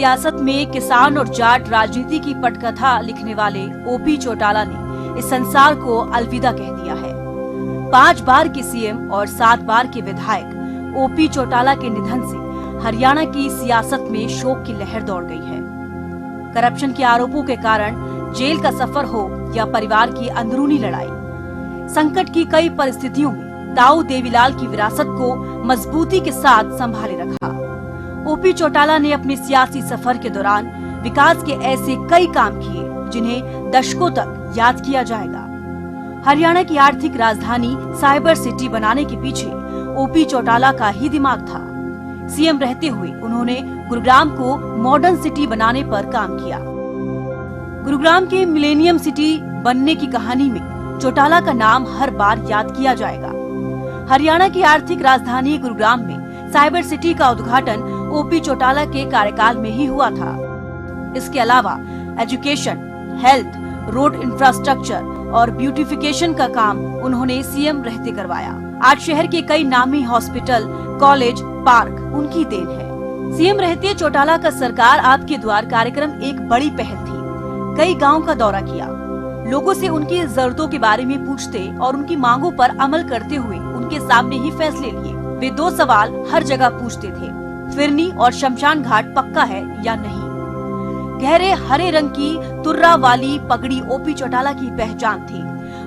सियासत में किसान और जाट राजनीति की पटकथा लिखने वाले ओपी चौटाला ने इस संसार को अलविदा कह दिया है। 5 बार के सीएम और 7 बार के विधायक ओपी चौटाला के निधन से हरियाणा की सियासत में शोक की लहर दौड़ गई है। करप्शन के आरोपों के कारण जेल का सफर हो या परिवार की अंदरूनी लड़ाई, संकट की कई परिस्थितियों में ताऊ देवीलाल की विरासत को मजबूती के साथ संभाले रखा। ओपी चौटाला ने अपने सियासी सफर के दौरान विकास के ऐसे कई काम किए जिन्हें दशकों तक याद किया जाएगा। हरियाणा की आर्थिक राजधानी साइबर सिटी बनाने के पीछे ओपी चौटाला का ही दिमाग था। सीएम रहते हुए उन्होंने गुरुग्राम को मॉडर्न सिटी बनाने पर काम किया। गुरुग्राम के मिलेनियम सिटी बनने की कहानी में चौटाला का नाम हर बार याद किया जाएगा। हरियाणा की आर्थिक राजधानी गुरुग्राम में साइबर सिटी का उद्घाटन ओपी चौटाला के कार्यकाल में ही हुआ था। इसके अलावा एजुकेशन, हेल्थ, रोड इंफ्रास्ट्रक्चर और ब्यूटिफिकेशन का काम उन्होंने सीएम रहते करवाया। आज शहर के कई नामी हॉस्पिटल, कॉलेज, पार्क उनकी देन है। सीएम रहते चौटाला का सरकार आपके द्वार कार्यक्रम एक बड़ी पहल थी। कई गाँव का दौरा किया, लोगों से उनकी जरूरतों के बारे में पूछते और उनकी मांगों पर अमल करते हुए उनके सामने ही फैसले लिए। वे 2 सवाल हर जगह पूछते थे, फिरनी और शमशान घाट पक्का है या नहीं। गहरे हरे रंग की तुर्रा वाली पगड़ी ओपी चौटाला की पहचान थी।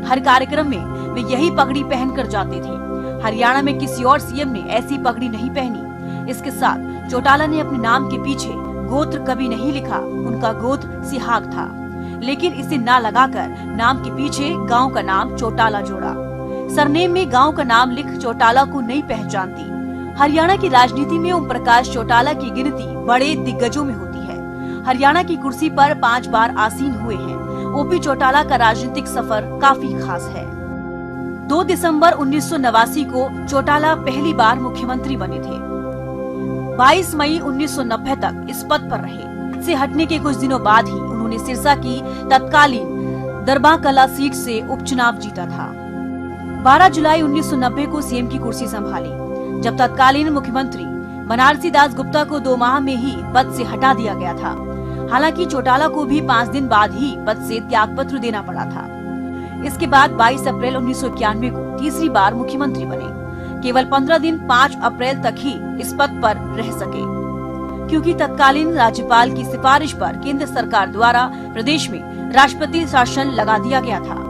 हर कार्यक्रम में वे यही पगड़ी पहनकर जाते थे। हरियाणा में किसी और सीएम ने ऐसी पगड़ी नहीं पहनी। इसके साथ चौटाला ने अपने नाम के पीछे गोत्र कभी नहीं लिखा। उनका गोत्र सिहाग था, लेकिन इसे ना लगाकर नाम के पीछे गांव का नाम चौटाला जोड़ा। सरनेम में गांव का नाम लिख चौटाला को नई पहचान दी। हरियाणा की राजनीति में ओम प्रकाश चौटाला की गिनती बड़े दिग्गजों में होती है। हरियाणा की कुर्सी पर 5 बार आसीन हुए हैं। ओपी चौटाला का राजनीतिक सफर काफी खास है। 2 दिसंबर 1989 को चौटाला पहली बार मुख्यमंत्री बने थे। 22 मई 1990 तक इस पद पर रहे। से हटने के कुछ दिनों बाद ही उन्होंने सिरसा की तत्कालीन दरबा कला सीट से उपचुनाव जीता था। 12 जुलाई 1990 को सीएम की कुर्सी संभाली, जब तत्कालीन मुख्यमंत्री बनारसी दास गुप्ता को 2 माह में ही पद से हटा दिया गया था। हालांकि चौटाला को भी 5 दिन बाद ही पद से त्यागपत्र देना पड़ा था। इसके बाद 22 अप्रैल 1991 को तीसरी बार मुख्यमंत्री बने। केवल 15 दिन 5 अप्रैल तक ही इस पद पर रह सके, क्योंकि तत्कालीन राज्यपाल की सिफारिश पर केंद्र सरकार द्वारा प्रदेश में राष्ट्रपति शासन लगा दिया गया था।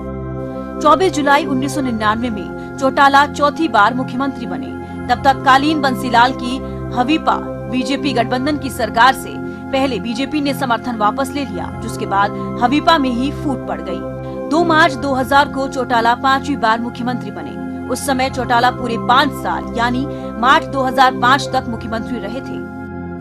24 जुलाई 1999 में चौटाला चौथी बार मुख्यमंत्री बने। तब तत्कालीन बंसीलाल की हवीपा बीजेपी गठबंधन की सरकार से पहले बीजेपी ने समर्थन वापस ले लिया, जिसके बाद हवीपा में ही फूट पड़ गई। 2 मार्च 2000 को चौटाला 5वीं बार मुख्यमंत्री बने। उस समय चौटाला पूरे 5 साल यानी मार्च 2005 तक मुख्यमंत्री रहे थे।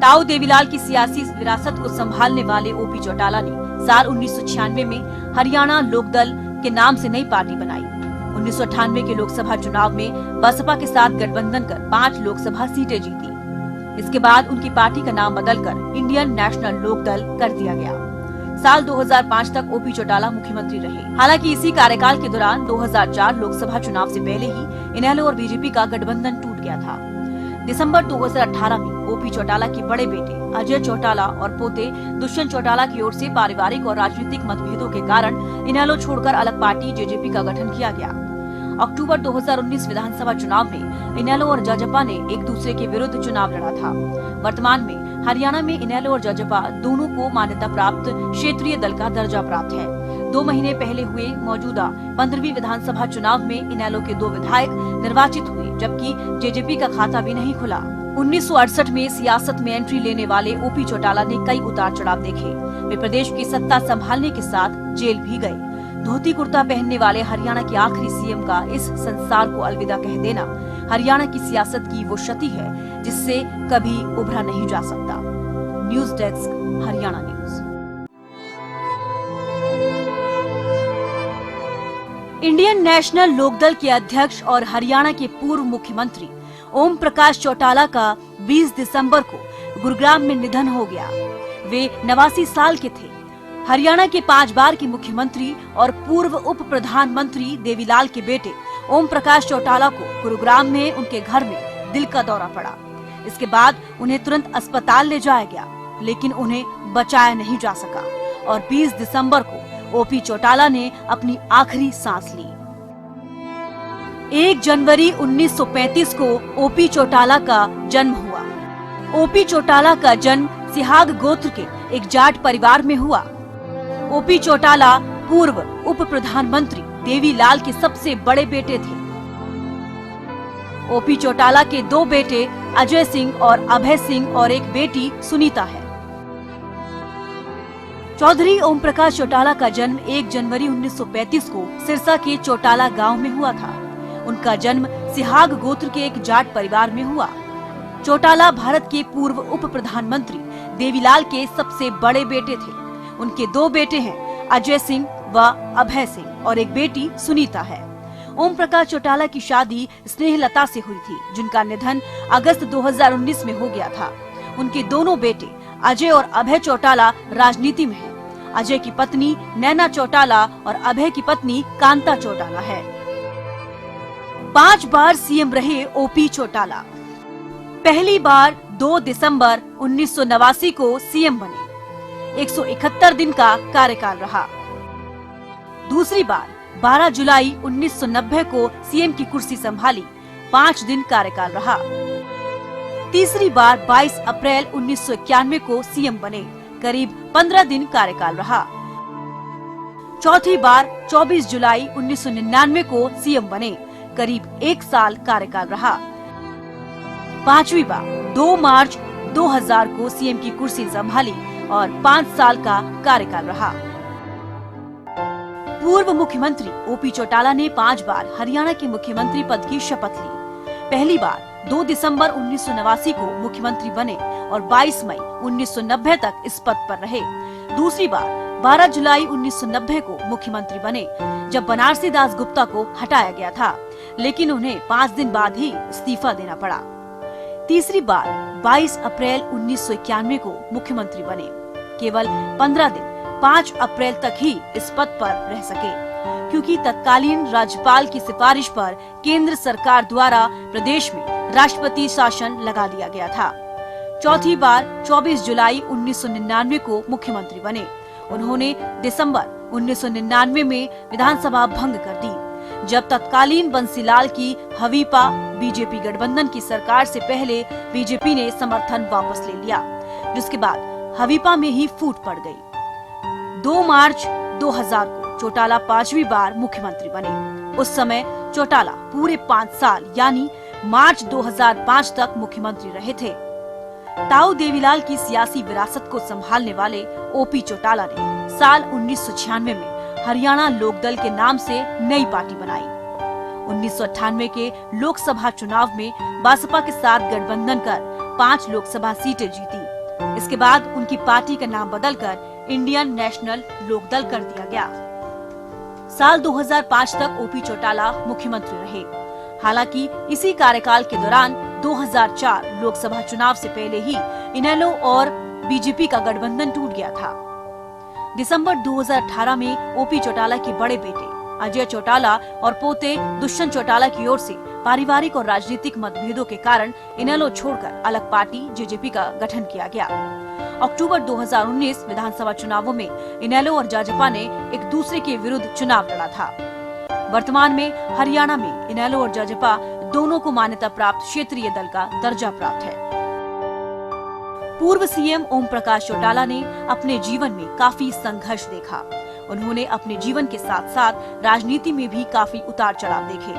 ताऊ देवीलाल की सियासी विरासत को संभालने वाले ओपी चौटाला ने साल 1996 में हरियाणा लोकदल के नाम से नई पार्टी बनाई। 1998 के लोकसभा चुनाव में बसपा के साथ गठबंधन कर 5 लोकसभा सीटें जीती। इसके बाद उनकी पार्टी का नाम बदलकर इंडियन नेशनल लोकदल कर दिया गया। साल 2005 तक ओपी चौटाला मुख्यमंत्री रहे। हालांकि इसी कार्यकाल के दौरान 2004 लोकसभा चुनाव से पहले ही इनेलो और बीजेपी का गठबंधन टूट गया था। दिसंबर 2018 में ओपी चौटाला के बड़े बेटे अजय चौटाला और पोते दुष्यंत चौटाला की ओर से पारिवारिक और राजनीतिक मतभेदों के कारण इनेलो छोड़कर अलग पार्टी जेजेपी का गठन किया गया। अक्टूबर 2019 विधानसभा चुनाव में इनेलो और जजपा ने एक दूसरे के विरुद्ध चुनाव लड़ा था। वर्तमान में हरियाणा में इनेलो और जजपा दोनों को मान्यता प्राप्त क्षेत्रीय दल का दर्जा प्राप्त है। 2 महीने पहले हुए मौजूदा 15वीं विधानसभा चुनाव में इनेलो के 2 विधायक निर्वाचित हुए, जबकि जेजेपी का खाता भी नहीं खुला। 1968 में सियासत में एंट्री लेने वाले ओपी चौटाला ने कई उतार चढ़ाव देखे। वे प्रदेश की सत्ता संभालने के साथ जेल भी गए। धोती कुर्ता पहनने वाले हरियाणा के आखिरी सीएम का इस संसार को अलविदा कह देना हरियाणा की सियासत की वो क्षति है जिससे कभी उभरा नहीं जा सकता। News desk, Haryana news. Indian National Lokdal के अध्यक्ष और हरियाणा के पूर्व मुख्यमंत्री ओम प्रकाश चौटाला का 20 दिसंबर को गुरुग्राम में निधन हो गया। वे 89 साल के थे। हरियाणा के 5 बार के मुख्यमंत्री और पूर्व उप प्रधानमंत्री देवीलाल के बेटे ओम प्रकाश चौटाला को गुरुग्राम में उनके घर में दिल का दौरा पड़ा। इसके बाद उन्हें तुरंत अस्पताल ले जाया गया, लेकिन उन्हें बचाया नहीं जा सका और 20 दिसंबर को ओपी चौटाला ने अपनी आखिरी सांस ली। 1 जनवरी 1935 को ओपी चौटाला का जन्म हुआ। ओपी चौटाला का जन्म सिहाग गोत्र के एक जाट परिवार में हुआ। ओपी चौटाला पूर्व उप प्रधानमंत्री देवीलाल के सबसे बड़े बेटे थे। ओपी चौटाला के 2 बेटे अजय सिंह और अभय सिंह और एक बेटी सुनीता है। चौधरी ओम प्रकाश चौटाला का जन्म 1 जनवरी 1935 को सिरसा के चौटाला गांव में हुआ था। उनका जन्म सिहाग गोत्र के एक जाट परिवार में हुआ। चौटाला भारत के पूर्व उप प्रधानमंत्री देवीलाल के सबसे बड़े बेटे थे। उनके 2 बेटे हैं अजय सिंह व अभय सिंह और एक बेटी सुनीता है। ओम प्रकाश चौटाला की शादी स्नेहलता से हुई थी, जिनका निधन अगस्त 2019 में हो गया था। उनके दोनों बेटे अजय और अभय चौटाला राजनीति में हैं। अजय की पत्नी नैना चौटाला और अभय की पत्नी कांता चौटाला है। 5 बार सीएम रहे ओपी चौटाला। पहली बार 2 दिसंबर 1989 को सीएम बने। 171 दिन का कार्यकाल रहा। दूसरी बार 12 जुलाई 1990 को सीएम की कुर्सी संभाली, 5 दिन कार्यकाल रहा। तीसरी बार 22 अप्रैल 1991 को सीएम बने, करीब 15 दिन कार्यकाल रहा। चौथी बार 24 जुलाई 1999 को सीएम बने, करीब 1 साल कार्यकाल रहा। पांचवी बार 2 मार्च 2000 को सीएम की कुर्सी संभाली और 5 साल का कार्यकाल रहा। पूर्व मुख्यमंत्री ओपी चौटाला ने 5 बार हरियाणा के मुख्यमंत्री पद की शपथ ली। पहली बार 2 दिसंबर 1989 को मुख्यमंत्री बने और 22 मई 1990 तक इस पद पर रहे। दूसरी बार 12 जुलाई 1990 को मुख्यमंत्री बने, जब बनारसी दास गुप्ता को हटाया गया था, लेकिन उन्हें 5 दिन बाद ही इस्तीफा देना पड़ा। तीसरी बार 22 अप्रैल 1991 को मुख्यमंत्री बने। केवल 15 दिन 5 अप्रैल तक ही इस पद पर रह सके, क्योंकि तत्कालीन राज्यपाल की सिफारिश पर केंद्र सरकार द्वारा प्रदेश में राष्ट्रपति शासन लगा दिया गया था। चौथी बार 24 जुलाई 1999 को मुख्यमंत्री बने। उन्होंने दिसंबर 1999 में विधानसभा भंग कर दी, जब तत्कालीन बंसीलाल की हवीपा बीजेपी गठबंधन की सरकार से पहले बीजेपी ने समर्थन वापस ले लिया, जिसके बाद हवीपा में ही फूट पड़ गई। 2 मार्च 2000 को चौटाला 5वीं बार मुख्यमंत्री बने। उस समय चौटाला पूरे 5 साल यानी मार्च 2005 तक मुख्यमंत्री रहे थे। ताऊ देवीलाल की सियासी विरासत को संभालने वाले ओपी चौटाला ने साल 1996 में हरियाणा लोकदल के नाम से नई पार्टी बनाई। 1998 के लोकसभा चुनाव में बसपा के साथ गठबंधन कर 5 लोकसभा सीटें जीती। इसके बाद उनकी पार्टी का नाम बदलकर इंडियन नेशनल लोकदल कर दिया गया। साल 2005 तक ओपी चौटाला मुख्यमंत्री रहे। हालांकि इसी कार्यकाल के दौरान 2004 लोकसभा चुनाव से पहले ही इनेलो और बीजेपी का गठबंधन टूट गया था। दिसंबर 2018 में ओपी चौटाला के बड़े बेटे अजय चौटाला और पोते दुष्यंत चौटाला की ओर से पारिवारिक और राजनीतिक मतभेदों के कारण इनेलो छोड़कर अलग पार्टी जेजेपी का गठन किया गया। अक्टूबर 2019 विधानसभा चुनावों में इनेलो और जाजपा ने एक दूसरे के विरुद्ध चुनाव लड़ा था। वर्तमान में हरियाणा में इनेलो और जाजपा दोनों को मान्यता प्राप्त क्षेत्रीय दल का दर्जा प्राप्त है। पूर्व सीएम ओम प्रकाश चौटाला ने अपने जीवन में काफी संघर्ष देखा। उन्होंने अपने जीवन के साथ साथ राजनीति में भी काफी उतार चढ़ाव देखे।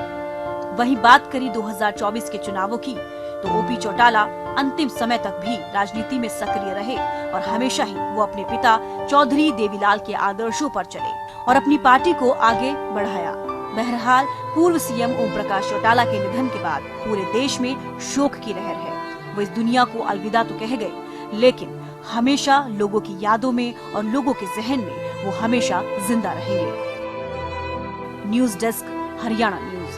वहीं बात करी 2024 के चुनावों की, तो ओपी चौटाला अंतिम समय तक भी राजनीति में सक्रिय रहे और हमेशा ही वो अपने पिता चौधरी देवीलाल के आदर्शों पर चले और अपनी पार्टी को आगे बढ़ाया। बहरहाल पूर्व सीएम ओम प्रकाश चौटाला के निधन के बाद पूरे देश में शोक की लहर है। वो इस दुनिया को अलविदा तो कह गए, लेकिन हमेशा लोगों की यादों में और लोगों के जहन में वो हमेशा जिंदा रहेंगे। News desk, Haryana news.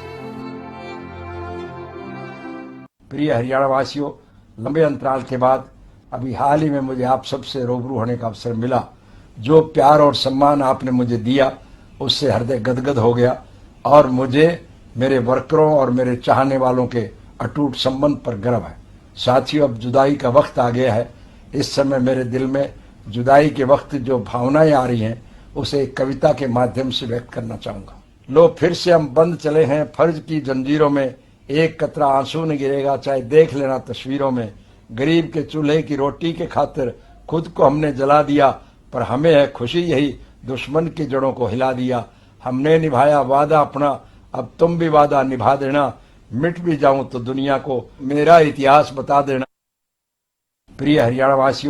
प्रिय हरियाणा वासियों, लंबे अंतराल के बाद अभी हाल ही में मुझे आप सबसे रूबरू होने का अवसर मिला। जो प्यार और सम्मान आपने मुझे दिया, उससे हृदय गदगद हो गया और मुझे मेरे वर्करों और मेरे चाहने वालों के अटूट संबंध पर गर्व है। साथियों, अब जुदाई का वक्त आ गया है। इस समय मेरे दिल में जुदाई के वक्त जो भावनाएं आ रही हैं उसे एक कविता के माध्यम से व्यक्त करना चाहूंगा। लो फिर से हम बंद चले हैं फर्ज की जंजीरों में, एक कतरा आंसू न गिरेगा चाहे देख लेना तस्वीरों में। गरीब के चूल्हे की रोटी के खातिर खुद को हमने जला दिया, पर हमें है खुशी यही दुश्मन की जड़ों को हिला दिया। हमने निभाया वादा अपना, अब तुम भी वादा निभा देना। मिट भी जाऊं तो दुनिया को मेरा इतिहास बता देना। प्रिय हरियाणा वासियों,